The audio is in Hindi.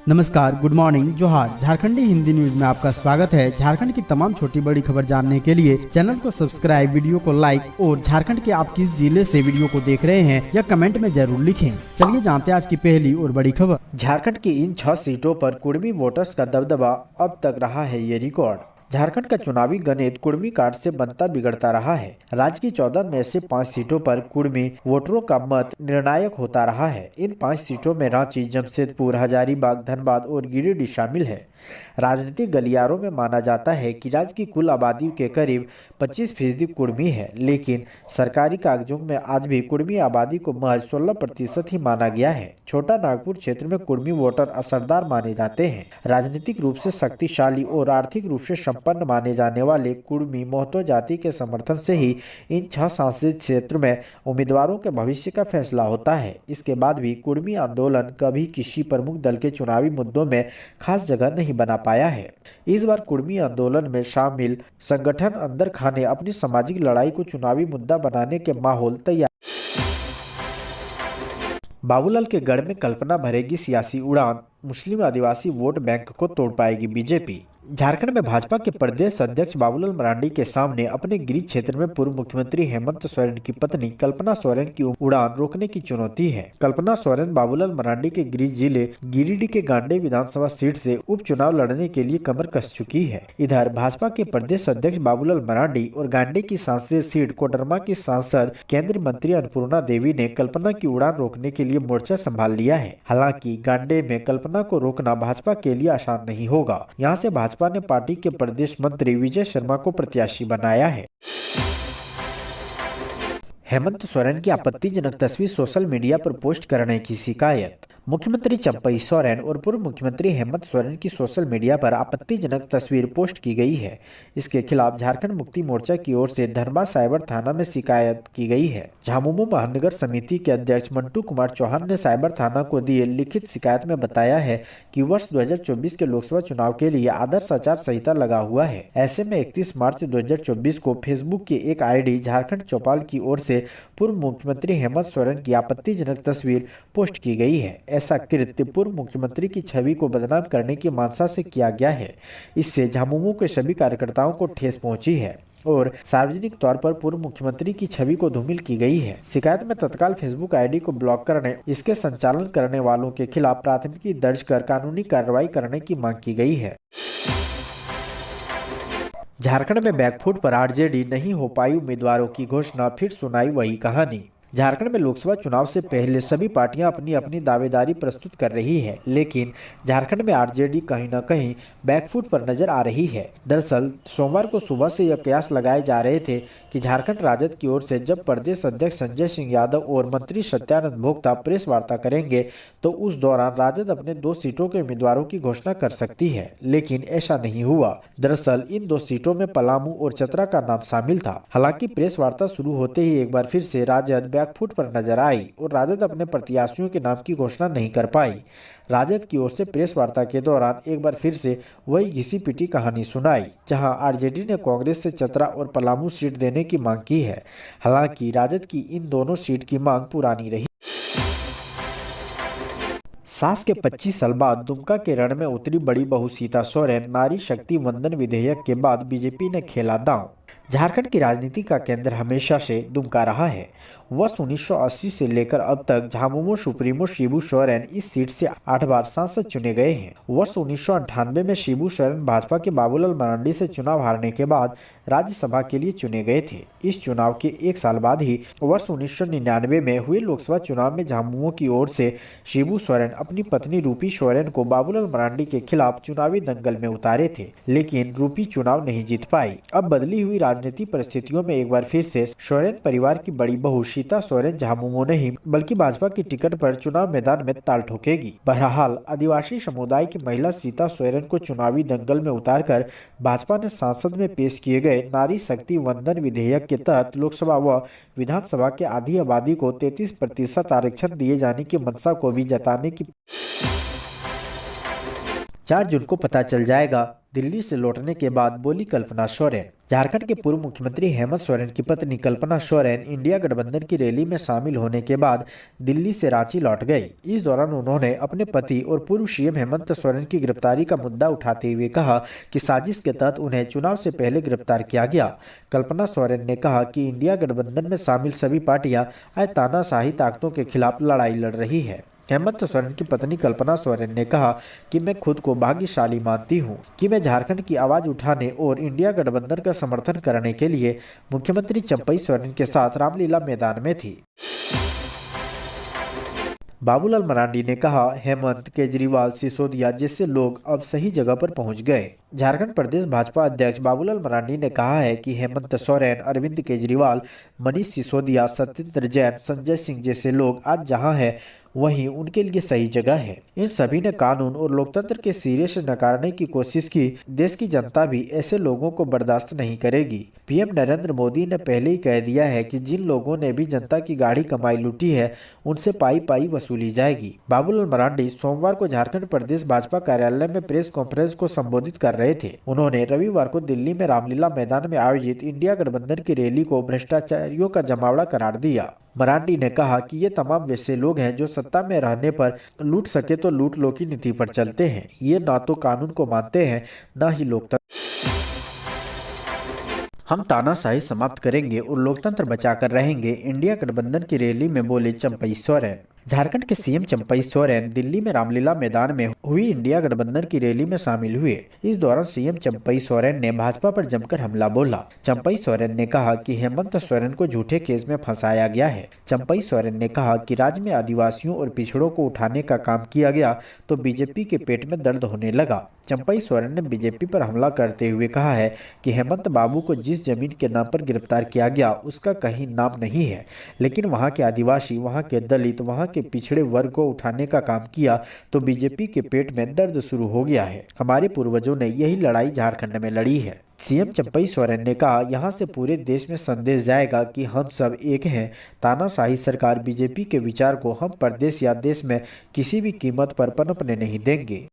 नमस्कार, गुड मॉर्निंग, जोहार। झारखंडी हिंदी न्यूज में आपका स्वागत है। झारखंड की तमाम छोटी बड़ी खबर जानने के लिए चैनल को सब्सक्राइब, वीडियो को लाइक और झारखंड के आप किस जिले से वीडियो को देख रहे हैं या कमेंट में जरूर लिखें। चलिए जानते हैं आज की पहली और बड़ी खबर। झारखंड की इन 6 सीटों पर कुर्मी वोटर्स का दबदबा अब तक रहा है ये रिकॉर्ड। झारखंड का चुनावी गणित कुर्मी कार्ड से बनता बिगड़ता रहा है। राज्य की 14 में से 5 सीटों पर कुर्मी वोटरों का मत निर्णायक होता रहा है। इन 5 सीटों में रांची, जमशेदपुर, हजारीबाग, धनबाद और गिरिडीह शामिल है। राजनीतिक गलियारों में माना जाता है कि राज्य की कुल आबादी के करीब 25% कुर्मी है, लेकिन सरकारी कागजों में आज भी कुर्मी आबादी को महज 16% ही माना गया है। छोटा नागपुर क्षेत्र में कुर्मी वोटर असरदार माने जाते हैं। राजनीतिक रूप से शक्तिशाली और आर्थिक रूप से संपन्न माने जाने वाले कुर्मी मोहतो जाति के समर्थन से ही इन 6 संसदीय क्षेत्र में उम्मीदवारों के भविष्य का फैसला होता है। इसके बाद भी कुर्मी आंदोलन कभी किसी प्रमुख दल के चुनावी मुद्दों में खास जगह नहीं बना पाया है। इस बार कुर्मी आंदोलन में शामिल संगठन अंदर खाने अपनी सामाजिक लड़ाई को चुनावी मुद्दा बनाने के माहौल तैयार। बाबूलाल के गढ़ में कल्पना भरेगी सियासी उड़ान, मुस्लिम आदिवासी वोट बैंक को तोड़ पाएगी बीजेपी। झारखंड में भाजपा के प्रदेश अध्यक्ष बाबूलाल मरांडी के सामने अपने गृह क्षेत्र में पूर्व मुख्यमंत्री हेमंत सोरेन की पत्नी कल्पना सोरेन की उड़ान रोकने की चुनौती है। कल्पना सोरेन बाबूलाल मरांडी के गृह जिले गिरिडीह के गांडे विधानसभा सीट से उपचुनाव लड़ने के लिए कमर कस चुकी है। इधर भाजपा के प्रदेश अध्यक्ष बाबूलाल मरांडी और गांडे की संसदीय सीट कोडरमा की सांसद केंद्रीय मंत्री अन्नपूर्णा देवी ने कल्पना की उड़ान रोकने के लिए मोर्चा संभाल लिया है। हालांकि गांडे में कल्पना को रोकना भाजपा के लिए आसान नहीं होगा। यहाँ से भाजपा ने पार्टी के प्रदेश मंत्री विजय शर्मा को प्रत्याशी बनाया है। हेमंत सोरेन की आपत्तिजनक तस्वीर सोशल मीडिया पर पोस्ट करने की शिकायत। मुख्यमंत्री चंपई सोरेन और पूर्व मुख्यमंत्री हेमंत सोरेन की सोशल मीडिया पर आपत्तिजनक तस्वीर पोस्ट की गई है। इसके खिलाफ झारखंड मुक्ति मोर्चा की ओर से धनबाद साइबर थाना में शिकायत की गई है। झामुमो महानगर समिति के अध्यक्ष मंटू कुमार चौहान ने साइबर थाना को दिए लिखित शिकायत में बताया है कि वर्ष 2024 के लोकसभा चुनाव के लिए आदर्श आचार संहिता लगा हुआ है। ऐसे में 31 मार्च 2024 को फेसबुक की एक आईडी झारखंड चौपाल की ओर से पूर्व मुख्यमंत्री हेमंत सोरेन की आपत्तिजनक तस्वीर पोस्ट की गई है। ऐसा कृत्य पूर्व मुख्यमंत्री की छवि को बदनाम करने की मंशा से किया गया है। इससे झामुमो के सभी कार्यकर्ताओं को ठेस पहुंची है और सार्वजनिक तौर पर पूर्व मुख्यमंत्री की छवि को धूमिल की गई है। शिकायत में तत्काल फेसबुक आईडी को ब्लॉक करने, इसके संचालन करने वालों के खिलाफ प्राथमिकी दर्ज कर कानूनी कार्रवाई करने की मांग की गई है। झारखंड में बैकफुट पर आरजेडी, नहीं हो पाई उम्मीदवारों की घोषणा, फिर सुनाई वही कहानी। झारखंड में लोकसभा चुनाव से पहले सभी पार्टियां अपनी अपनी दावेदारी प्रस्तुत कर रही है, लेकिन झारखंड में आरजेडी कहीं न कहीं बैकफुट पर नजर आ रही है। दरअसल सोमवार को सुबह से यह कयास लगाए जा रहे थे कि झारखंड राजद की ओर से जब प्रदेश अध्यक्ष संजय सिंह यादव और मंत्री सत्यानंद भोक्ता प्रेस वार्ता करेंगे तो उस दौरान राजद अपने 2 सीटों के उम्मीदवारों की घोषणा कर सकती है, लेकिन ऐसा नहीं हुआ। दरअसल इन 2 सीटों में पलामू और चतरा का नाम शामिल था। हालांकि प्रेस वार्ता शुरू होते ही एक बार फिर से राजद बैकफुट पर नजर आई और राजद अपने प्रत्याशियों के नाम की घोषणा नहीं कर पाई। राजद की ओर से प्रेस वार्ता के दौरान एक बार फिर से वही घिसी पिटी कहानी सुनाई, जहां आरजेडी ने कांग्रेस से चतरा और पलामू सीट देने की मांग की है। हालांकि राजद की इन दोनों सीट की मांग पुरानी रही। सास के 25 साल बाद दुमका के रण में उतरी बड़ी बहू सीता सोरेन, नारी शक्ति वंदन विधेयक के बाद बीजेपी ने खेला दांव। झारखंड की राजनीति का केंद्र हमेशा से दुमका रहा है। वर्ष 1980 से लेकर अब तक झामुमो सुप्रीमो शिबू सोरेन इस सीट से 8 बार सांसद चुने गए हैं। वर्ष 1998 में शिबू सोरेन भाजपा के बाबूलाल मरांडी से चुनाव हारने के बाद राज्यसभा के लिए चुने गए थे। इस चुनाव के 1 साल बाद ही वर्ष 1999 में हुए लोकसभा चुनाव में झामुमो की ओर से शिबू सोरेन अपनी पत्नी रूपी सोरेन को बाबूलाल मरांडी के खिलाफ चुनावी दंगल में उतारे थे, लेकिन रूपी चुनाव नहीं जीत पाई। अब बदली हुई राजनीतिक परिस्थितियों में एक बार फिर से सोरेन परिवार की बड़ी बहू सीता सोरेन झामुमो नहीं बल्कि भाजपा की टिकट पर चुनाव मैदान में ताल ठोकेगी। बहरहाल आदिवासी समुदाय की महिला सीता सोरेन को चुनावी दंगल में उतारकर भाजपा ने संसद में पेश किए गए नारी शक्ति वंदन विधेयक के तहत लोकसभा व विधानसभा के आधी आबादी को 33% आरक्षण दिए जाने की मंशा को भी जताने की 4 जून को पता चल जाएगा दिल्ली से लौटने के बाद बोली कल्पना सोरेन। झारखंड के पूर्व मुख्यमंत्री हेमंत सोरेन की पत्नी कल्पना सोरेन इंडिया गठबंधन की रैली में शामिल होने के बाद दिल्ली से रांची लौट गई। इस दौरान उन्होंने अपने पति और पूर्व सीएम हेमंत सोरेन की गिरफ्तारी का मुद्दा उठाते हुए कहा कि साजिश के तहत उन्हें चुनाव से पहले गिरफ्तार किया गया। कल्पना सोरेन ने कहा कि इंडिया गठबंधन में शामिल सभी पार्टियां आज तानाशाही ताकतों के खिलाफ लड़ाई लड़ रही है। हेमंत सोरेन की पत्नी कल्पना सोरेन ने कहा कि मैं खुद को भाग्यशाली मानती हूं कि मैं झारखंड की आवाज उठाने और इंडिया गठबंधन का समर्थन करने के लिए मुख्यमंत्री चंपई सोरेन के साथ रामलीला मैदान में थी। बाबूलाल मरांडी ने कहा, हेमंत, केजरीवाल, सिसोदिया जैसे लोग अब सही जगह पर पहुंच गए। झारखंड प्रदेश भाजपा अध्यक्ष बाबूलाल मरांडी ने कहा है कि हेमंत सोरेन, अरविंद केजरीवाल, मनीष सिसोदिया, सत्येंद्र जैन, संजय सिंह जैसे लोग आज जहां हैं वहीं उनके लिए सही जगह है। इन सभी ने कानून और लोकतंत्र के सिरे से नकारने की कोशिश की। देश की जनता भी ऐसे लोगों को बर्दाश्त नहीं करेगी। पीएम नरेंद्र मोदी ने पहले ही कह दिया है कि जिन लोगों ने भी जनता की गाढ़ी कमाई लूटी है उनसे पाई पाई वसूली जाएगी। बाबूलाल मरांडी सोमवार को झारखंड प्रदेश भाजपा कार्यालय में प्रेस कॉन्फ्रेंस को संबोधित कर रहे थे। उन्होंने रविवार को दिल्ली में रामलीला मैदान में आयोजित इंडिया गठबंधन की रैली को भ्रष्टाचारियों का जमावड़ा करार दिया। मरांडी ने कहा कि ये तमाम वैसे लोग हैं जो सत्ता में रहने पर लूट सके तो लूट लो की नीति पर चलते हैं। ये ना तो कानून को मानते हैं ना ही लोकतंत्र। हम तानाशाही समाप्त करेंगे और लोकतंत्र बचाकर रहेंगे, इंडिया गठबंधन की रैली में बोले चंपई सोरेन। झारखंड के सीएम चंपई सोरेन दिल्ली में रामलीला मैदान में हुई इंडिया गठबंधन की रैली में शामिल हुए। इस दौरान सीएम चंपई सोरेन ने भाजपा पर जमकर हमला बोला। चंपई सोरेन ने कहा कि हेमंत सोरेन को झूठे केस में फंसाया गया है। चंपई सोरेन ने कहा कि राज्य में आदिवासियों और पिछड़ों को उठाने का काम किया गया तो बीजेपी के पेट में दर्द होने लगा। चंपई सोरेन ने बीजेपी पर हमला करते हुए कहा है कि हेमंत बाबू को जिस जमीन के नाम पर गिरफ्तार किया गया उसका कहीं नाम नहीं है, लेकिन वहां के आदिवासी, वहां के दलित, वहां के पिछड़े वर्ग को उठाने का काम किया तो बीजेपी के पेट में दर्द शुरू हो गया है। हमारे पूर्वजों ने यही लड़ाई झारखंड में लड़ी है। सीएम चंपई सोरेन ने कहा, यहाँ से पूरे देश में संदेश जाएगा कि हम सब एक हैं। तानाशाही सरकार बीजेपी के विचार को हम प्रदेश या देश में किसी भी कीमत पर पनपने नहीं देंगे।